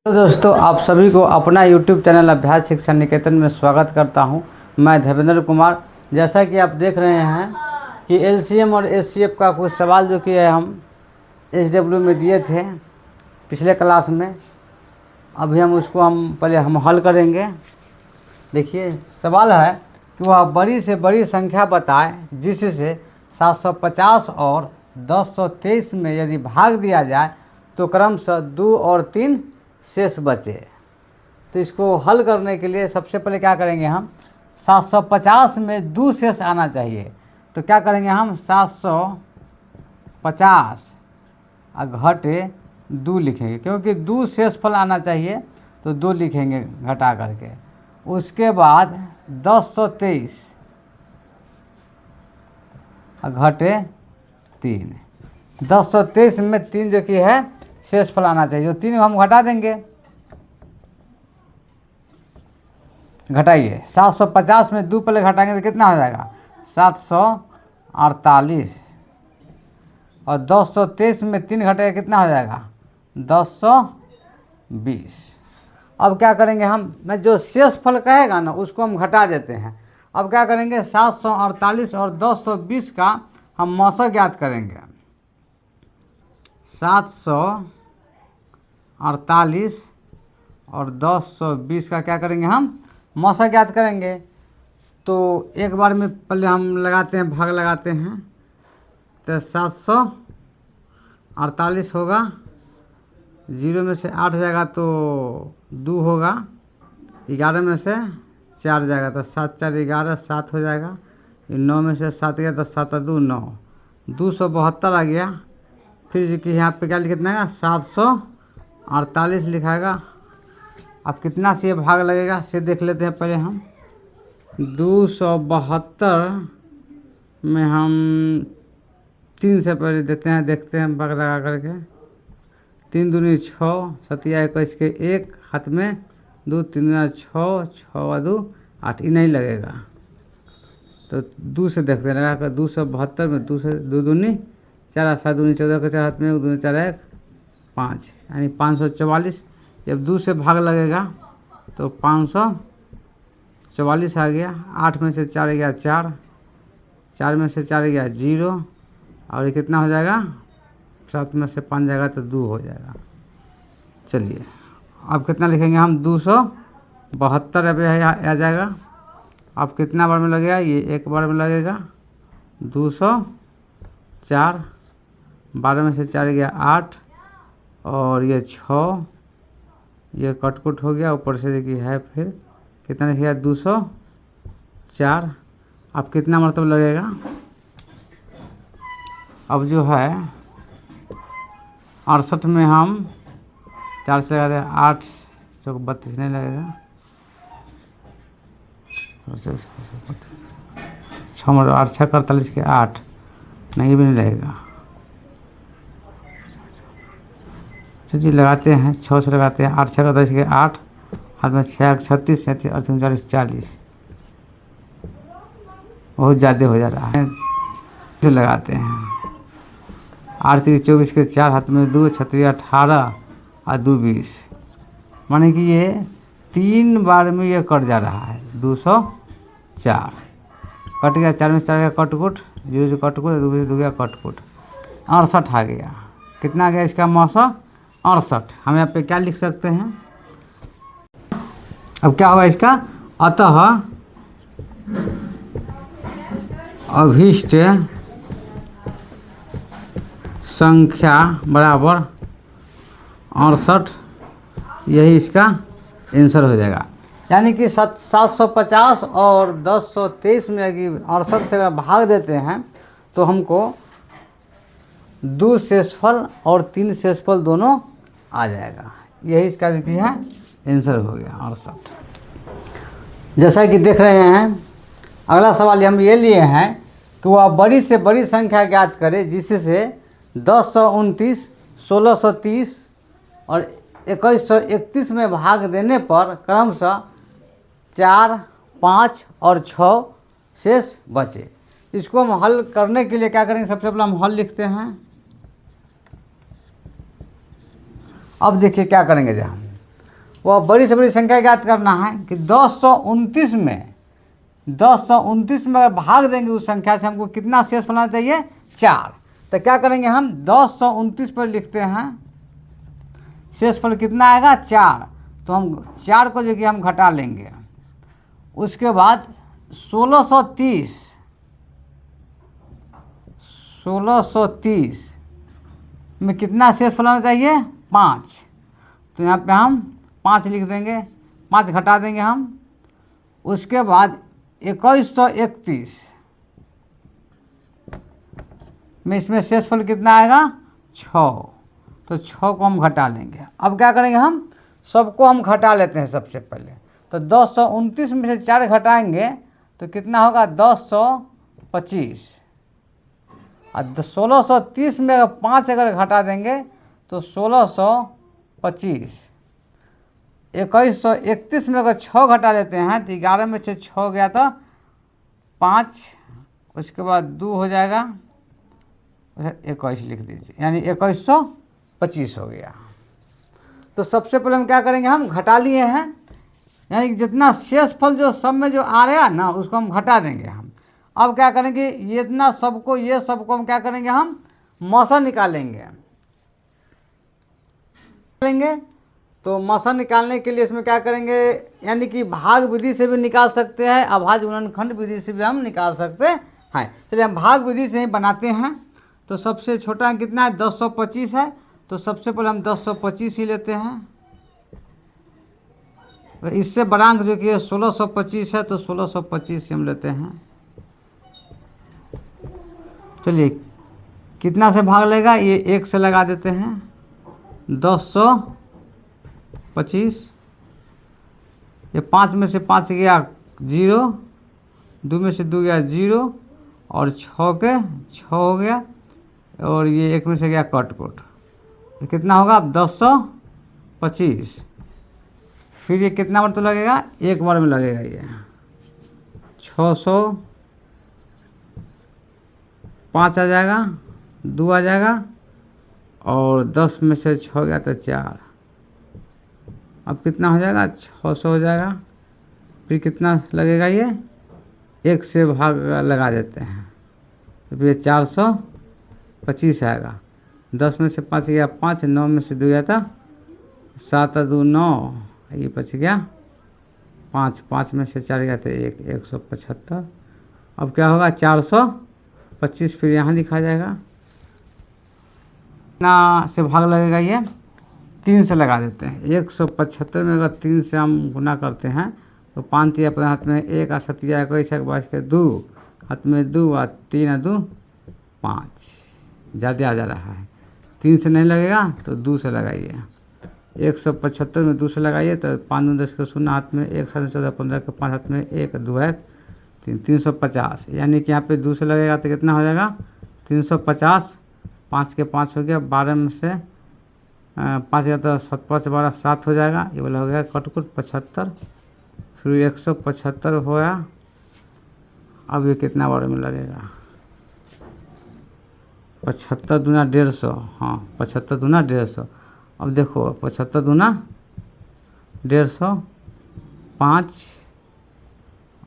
तो दोस्तों, आप सभी को अपना YouTube चैनल अभ्यास शिक्षा निकेतन में स्वागत करता हूं। मैं धर्मेंद्र कुमार। जैसा कि आप देख रहे हैं कि LCM और HCF का कुछ सवाल जो कि हम SW में दिए थे पिछले क्लास में, अभी हम पहले हल करेंगे। देखिए, सवाल है कि वह बड़ी से बड़ी संख्या बताए जिससे 750 और 1023 में यदि भाग दिया जाए तो क्रमशः 2 और 3 शेष बचे। तो इसको हल करने के लिए सबसे पहले क्या करेंगे, हम 750 में 2 शेष आना चाहिए। तो क्या करेंगे, हम 750 घटे 2 लिखेंगे, क्योंकि 2 शेषफल आना चाहिए तो 2 लिखेंगे घटा करके। उसके बाद 1023 घटे 3, 1023 में 3 जो कि है शेषफल आना चाहिए, तो 3 हम घटा देंगे। घटाइए, 750 में 2 पहले घटाएंगे तो कितना हो जाएगा, 748। और 1023 में 3 घटाएगा कितना हो जाएगा, 1020। अब क्या करेंगे, हम जो शेषफल कहेगा ना उसको हम घटा देते हैं। अब क्या करेंगे, 748 और 1020 का हम मौसा ज्ञात करेंगे। 748 और 1020 का क्या करेंगे, हम मौसा ज्ञात करेंगे। तो एक बार में पहले हम लगाते हैं, भाग लगाते हैं। तो 748 होगा, 0 में से 8 जाएगा तो 2 होगा, 11 में से 4 जाएगा तो 7 4 11, 7 हो जाएगा। 9 में से 7 गया तो 7 2 9, 272 आ गया। फिर कि यहाँ पे क्या लिखना है, 748 लिखाएगा। अब कितना से ये भाग लगेगा से देख लेते हैं पहले हम। 272 में हम 3 से पहले देते हैं, देखते हैं भाग लगा करके। 3 दूनी 6, 7 21 के 1 हाथ में 2, 3 6, 6 2 8, ये नहीं लगेगा तो 2 से देखते हैं लगा कर। 272 में 2 से 2 दूनी 4, 7 दूनी 14 के 4 हाथ में 1 दूनी 4 1 5, यानी 544। जब 2 से भाग लगेगा तो 544 आ गया। 8 में से 4 गया 4, 4 में से 4 गया 0, और ये कितना हो जाएगा, 7 में से 5 जाएगा तो 2 हो जाएगा। चलिए, अब कितना लिखेंगे हम, 272 रुपये आ जाएगा। अब कितना बार में लगेगा, ये एक बार में लगेगा। 204, 12 में से 4 गया 8, और ये 6, ये कटकुट हो गया। ऊपर से देखिए है, फिर कितना लिखेगा, 204। अब कितना मतलब लगेगा, अब जो है 68 में हम 4 से लगा 8 चौक 32 नहीं लगेगा। 6 मतलब 8 6 48 के 8 नहीं भी नहीं लगेगा। चलिए लगाते हैं, 6 से लगाते हैं। 8 6 48 के 8 हाथ में 6 36 37 38 40, बहुत ज़्यादा हो जा रहा है। तो लगाते हैं 8 3 24 के 4 हाथ में 2 36 18 और 2 20, माने कि ये 3 बार में ये कट जा रहा है। 204 कट गया, 4 में से 4 गया कटकुट, 0 से कटकुट, 2 से 2 गया कटकुट, 68 आ गया। कितना आ गया इसका मौसा, 68। हम यहाँ पे क्या लिख सकते हैं, अब क्या होगा इसका, अतः अभीष्ट संख्या बराबर 68, यही इसका आंसर हो जाएगा। यानी कि 750 और 1023 में यदि 68 से भाग देते हैं तो हमको 2 शेषफल और 3 शेषफल दोनों आ जाएगा। यही इसका जो है आंसर हो गया 68। जैसा कि देख रहे हैं, अगला सवाल हम ये लिए हैं कि वह बड़ी से बड़ी संख्या ज्ञात करे जिससे 1029, 1630 और 2131 में भाग देने पर क्रमशः 4, 5 और 6 शेष बचे। इसको हम हल करने के लिए क्या करेंगे, सबसे पहले हम हल लिखते हैं। अब देखिए क्या करेंगे, जहाँ वह बड़ी से बड़ी संख्या ज्ञात करना है कि 1029 में अगर भाग देंगे उस संख्या से हमको कितना शेषफल आना चाहिए, 4। तो क्या करेंगे हम 1029 पर लिखते हैं, शेषफल कितना आएगा 4। तो हम 4 को जो कि हम घटा लेंगे। उसके बाद 1630 में कितना शेषफल आना चाहिए, 5। तो यहाँ पे हम 5 लिख देंगे, 5 घटा देंगे हम। उसके बाद 2131 में इसमें शेषफल कितना आएगा, 6। तो 6 को हम घटा लेंगे। अब क्या करेंगे, हम सबको हम घटा लेते हैं सबसे पहले। तो 1029 में से 4 घटाएंगे तो कितना होगा, 1025। और 1630 में अगर 5 अगर घटा देंगे तो 1625। 2131 में अगर 6 घटा लेते हैं तो 11 में से 6 गया तो 5, उसके बाद 2 हो जाएगा, 21 लिख दीजिए, यानी 2125 हो गया। तो सबसे पहले हम क्या करेंगे, हम घटा लिए हैं, यानी कि जितना शेषफल जो सब में जो आ रहा है ना उसको हम घटा देंगे हम। अब क्या करेंगे, ये इतना सबको, ये सबको हम क्या करेंगे, हम मौसा निकालेंगे। तो मौसा निकालने के लिए इसमें क्या करेंगे, यानी कि भाग विधि से भी निकाल सकते हैं, अभाज्य गुणनखंड विधि से भी हम निकाल सकते हैं। चलिए हम भाग विधि से ही बनाते हैं। तो सबसे छोटा कितना है, 1025 है। तो सबसे पहले हम 1025 ही लेते हैं। तो इससे बड़ा अंक जो कि 1625 है, तो 1625 ही हम लेते हैं। चलिए कितना से भाग लेगा, ये 1 से लगा देते हैं। 1025, ये 5 में से 5 गया 0, 2 में से 2 गया 0, और 6 के 6 हो गया, और ये 1 में से गया कट। तो कितना होगा, अब 1025। फिर ये कितना बार तो लगेगा, 1 बार में लगेगा, ये 605 आ जाएगा, 2 आ जाएगा, और 10 में से 6 गया तो 4। अब कितना हो जाएगा, 600 हो जाएगा। फिर कितना लगेगा, ये 1 से भाग लगा देते हैं, तो फिर 425 आएगा। 10 में से 5 गया 5, 9 में से 2 गया था 7, 2 9, ये बच गया 5, 5 में से 4 गया था 1, 175। अब क्या होगा, 425 फिर यहाँ लिखा जाएगा। कितना से भाग लगेगा, ये 3 से लगा देते हैं। 175 में अगर 3 से हम गुना करते हैं तो 5 तिया अपने हाथ में 1, 7 21, 22 के 2 हाथ में 2, और 3 2 5, ज़्यादा आ जा रहा है। 3 से नहीं लगेगा तो 2 से लगाइए। 175 में 2 से लगाइए तो 5 2 10 के 0 हाथ में 1 7 14 15 के 5 हाथ में 1 2 है 350, यानी कि यहाँ पे 2 से लगेगा तो कितना हो जाएगा, 350। 5 के 5 हो गया, 12 में से 5 गया तो 7 5 12 7 हो जाएगा, ये वाला हो गया कटकुट 75। फिर 175 होया। अब ये कितना बार में लगेगा, 75 दूना 150, हाँ 75 दूना 150। अब देखो 75 दूना 150, 5,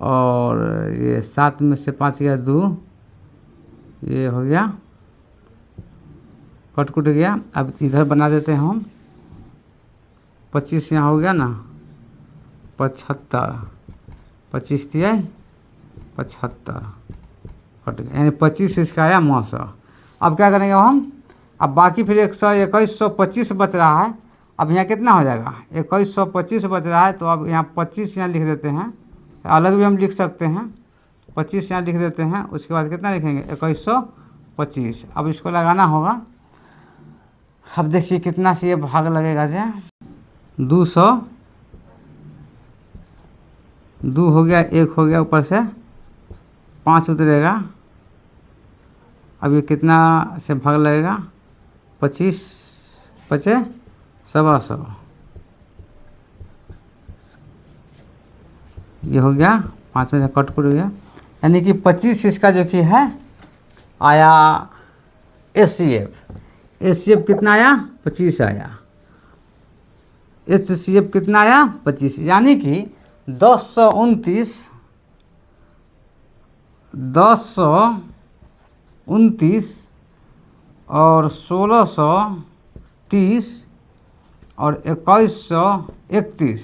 और ये 7 में से 5 गया 2, ये हो गया कटकुट गया। अब इधर बना देते हैं हम 25, यहाँ हो गया ना 75, 25 दिया 75 कट गया, यानी 25 इसका आया 900। अब क्या करेंगे हम, अब बाकी फिर 2125 बच रहा है। अब यहाँ कितना हो जाएगा, 2125 बच रहा है। तो अब यहाँ 25 यहाँ लिख देते हैं, अलग भी हम लिख सकते हैं। 25 यहाँ लिख देते हैं। उसके बाद कितना लिखेंगे, 2125। अब इसको लगाना होगा। अब देखिए कितना से ये भाग लगेगा, जे 200, 2 हो गया, 1 हो गया, ऊपर से 5 उतरेगा। अब ये कितना से भाग लगेगा, 25 5 125, ये हो गया 5 में से कटकुट हो गया, यानी कि 25 इसका जो कि है आया एस सी एफ कितना आया, 25 आया। HCF कितना आया 25, यानी कि 1029 और 1630 और 2131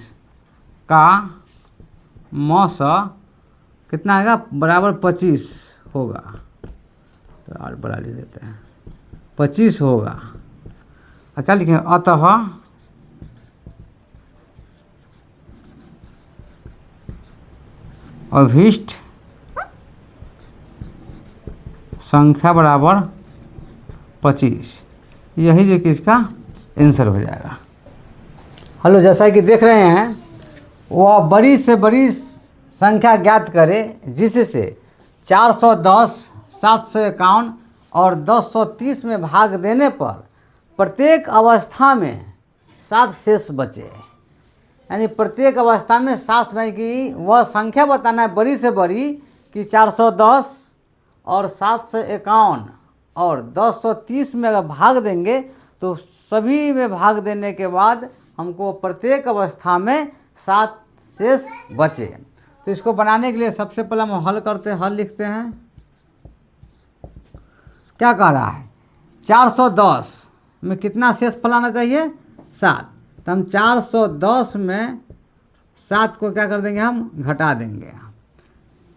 का मौस कितना आएगा बराबर 25 होगा। तो और बड़ा लिख देते हैं 25 होगा। और क्या लिखेंगे, अतः अभीष्ट संख्या बराबर 25, यही जो कि इसका आंसर हो जाएगा। हेलो, जैसा कि देख रहे हैं वह बड़ी से बड़ी संख्या ज्ञात करे जिससे 410, 751 और 1030 में भाग देने पर प्रत्येक अवस्था में 7 शेष बचे। यानी प्रत्येक अवस्था में 7 में कि वह संख्या बताना है बड़ी से बड़ी कि 410 और 751 और 1030 में अगर भाग देंगे तो सभी में भाग देने के बाद हमको प्रत्येक अवस्था में 7 शेष बचे। तो इसको बनाने के लिए सबसे पहले हम हल करते हैं, हल लिखते हैं। क्या कह रहा है, 410 में कितना शेष फल आना चाहिए 7, तो हम 410 में 7 को क्या कर देंगे, हम घटा देंगे।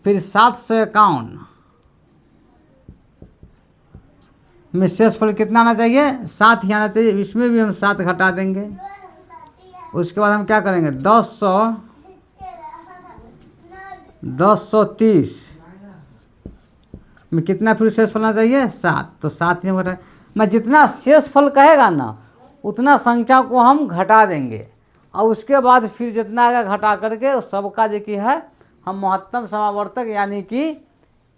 फिर 751 में शेषफल कितना आना चाहिए 7 ही आना चाहिए, इसमें भी हम 7 घटा देंगे। उसके बाद हम क्या करेंगे 1030 में कितना फिर शेषफल आना चाहिए 7, तो 7 ही हम घटा। मैं जितना शेषफल कहेगा ना उतना संख्या को हम घटा देंगे और उसके बाद फिर जितना आएगा घटा करके सबका जो कि है हम महत्तम समावर्तक यानी कि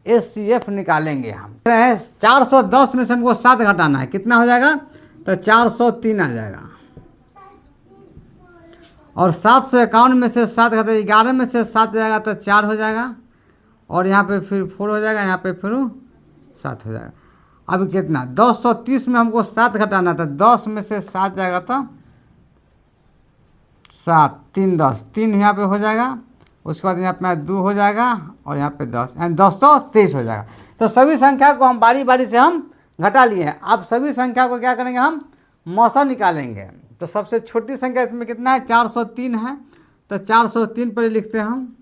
HCF निकालेंगे। हम 410 में से हमको 7 घटाना है, कितना हो जाएगा, तो 403 आ जाएगा। और 751 में से 7 घटा 11 में से 7 जाएगा तो 4 हो जाएगा। और यहाँ पे फिर 4 हो जाएगा, यहाँ पे फिर 7 हो जाएगा। अब कितना 1030 में हमको 7 घटाना था, 10 में से 7 जाएगा तो 7, 3 10, 3 यहाँ पे हो जाएगा। उसके बाद यहाँ पे 2 हो जाएगा और यहाँ पे 10, यानी 1023 हो जाएगा। तो सभी संख्या को हम बारी बारी से हम घटा लिए हैं। अब सभी संख्या को क्या करेंगे, हम मौसा निकालेंगे। तो सबसे छोटी संख्या इसमें कितना है 403 है, तो 403 पर लिखते हैं हम।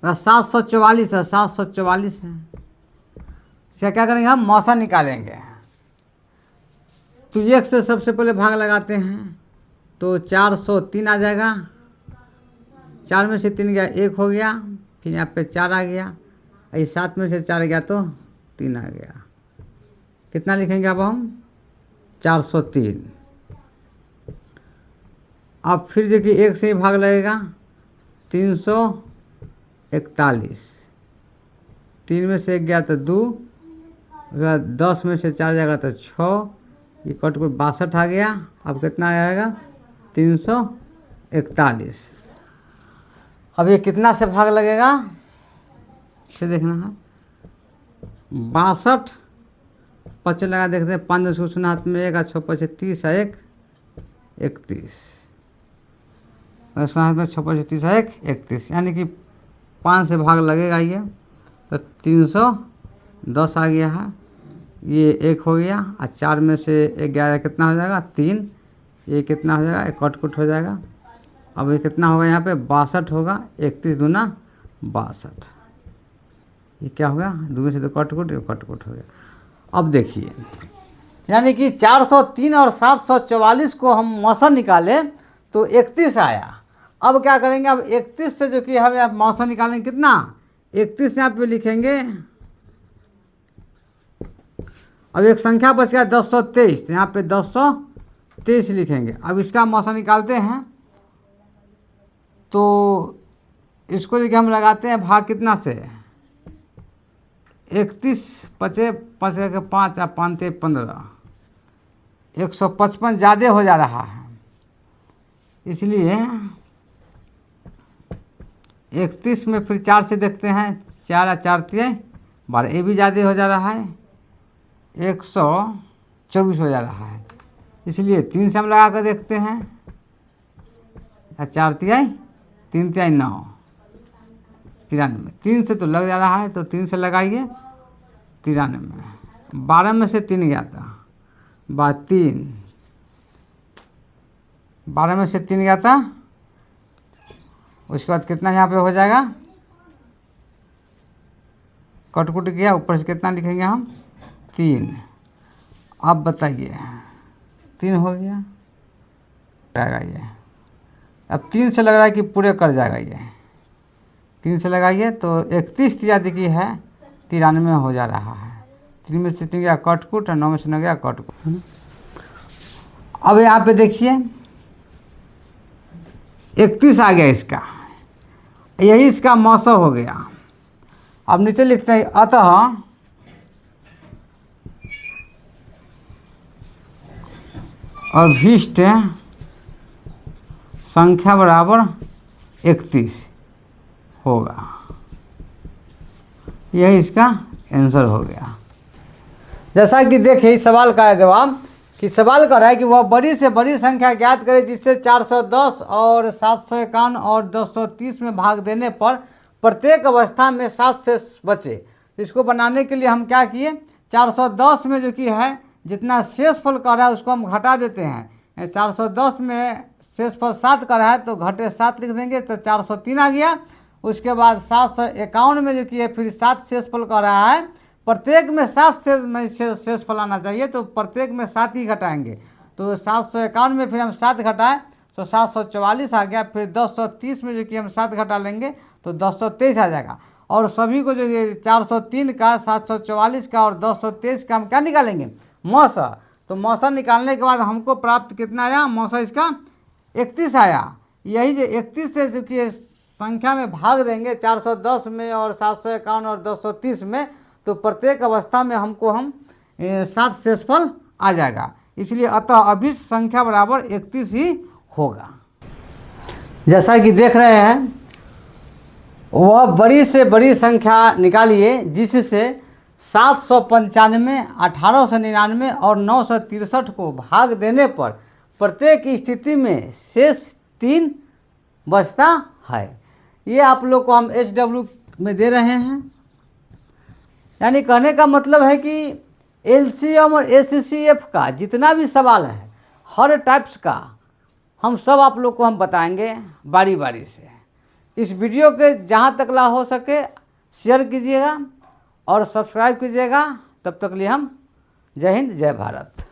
744 है, 744 है, इसका क्या करेंगे हम मौसा निकालेंगे। तो 1 से सबसे पहले भाग लगाते हैं तो 403 आ जाएगा। 4 में से 3 गया 1 हो गया, फिर यहाँ पे 4 आ गया, 7 में से 4 गया तो 3 आ गया। कितना लिखेंगे अब हम 403। अब फिर जो कि 1 से ही भाग लगेगा 341, 3 में से 1 गया तो 2, 10 में से 4 जाएगा तो 6, ये कट को 62 आ गया। अब कितना आएगा 341। अब ये कितना से भाग लगेगा इसे देखना है, 62 5 लगा देखते हैं, 5 2 सुना हाथ में 1 6 5 30 1 31, हाथ में 6 5 30 1 31, यानी कि 5 से भाग लगेगा ये, तो 310 आ गया है। ये 1 हो गया और 4 में से 1 गया कितना हो जाएगा 3, ये कितना हो जाएगा 1 कट हो जाएगा। अब ये कितना होगा यहाँ पे 62 होगा, 31 दूना 62, ये क्या होगा 2 में से 2 कट हो गया। अब देखिए, यानी कि 403 और 744 को हम मौसा निकाले तो 31 आया। अब क्या करेंगे, अब 31 से जो कि हम यहाँ मौसा निकालेंगे कितना 31 यहाँ पे लिखेंगे। अब एक संख्या बच गया 1023, तो यहाँ पे 1023 लिखेंगे। अब इसका मौसा निकालते हैं तो इसको लेके हम लगाते हैं भाग कितना से 31 5 5 के 5 और 5 15, 155 ज़्यादा हो जा रहा है, इसलिए 31 में फिर 4 से देखते हैं, 4 और 4 12, ये भी ज़्यादा हो जा रहा है, 124 हो जा रहा है। इसलिए 3 से हम लगा कर देखते हैं। 4 तिहाई 3 तिहाई 9, 93। 3 से तो लग जा रहा है तो 3 से लगाइए 93। 12 में से 3 गया था, 3, 12 में से 3 गया था। उसके बाद कितना यहाँ पे हो जाएगा, कटकुट गया, ऊपर से कितना लिखेंगे हम 3। अब बताइए 3 हो गया जाएगा ये। अब 3 से लग रहा है कि पूरे कर जाएगा ये। 3 से लगाइए तो 31 तिया देखिए है 93 हो जा रहा है। 3 में से 3 गया कटकुट और 9 में से 9 गया कटकुट। अब यहाँ पे देखिए 31 आ गया इसका, यही इसका मौसम हो गया। अब नीचे लिखते हैं अतः अभीष्ट संख्या बराबर 31 होगा। यही इसका आंसर हो गया। जैसा कि देखिए इस सवाल का जवाब कि सवाल कर रहा है कि वह बड़ी से बड़ी संख्या ज्ञात करे जिससे 410 और 751 और 230 में भाग देने पर प्रत्येक अवस्था में 7 शेष बचे। इसको बनाने के लिए हम क्या किए, 410 में जो कि है जितना शेषफल कर रहा है उसको हम घटा देते हैं। 410 में शेषफल 7 कर रहा है तो घटे 7 लिख देंगे तो 403 आ गया। उसके बाद 751 में जो कि है फिर 7 शेषफल कर रहा है, प्रत्येक में 7 शेषफल आना चाहिए तो प्रत्येक में 7 ही घटाएंगे। तो 751 में फिर हम 7 घटाएं तो 744 आ गया। फिर 230 में जो कि हम 7 घटा लेंगे तो 223 आ जाएगा। और सभी को जो ये 403 का, 744 का और 223 का हम क्या निकालेंगे, मौसा। तो मौसा निकालने के बाद हमको प्राप्त कितना आया, मौसा इसका 31 आया। यही जो 31 से जो कि संख्या में भाग देंगे 410 में और 751 और 230 में तो प्रत्येक अवस्था में हमको 7 शेषफल आ जाएगा। इसलिए अतः अभीष्ट संख्या बराबर 31 ही होगा। जैसा कि देख रहे हैं वह बड़ी से बड़ी संख्या निकालिए जिससे 795, 1899 और 963 को भाग देने पर प्रत्येक स्थिति में शेष 3 बचता है। ये आप लोग को हम HW में दे रहे हैं। यानी कहने का मतलब है कि LCM और SCF का जितना भी सवाल है हर टाइप्स का हम सब आप लोग को हम बताएंगे बारी बारी से। इस वीडियो के जहाँ तक ला हो सके शेयर कीजिएगा और सब्सक्राइब कीजिएगा। तब तक लिए हम जय हिंद जय भारत।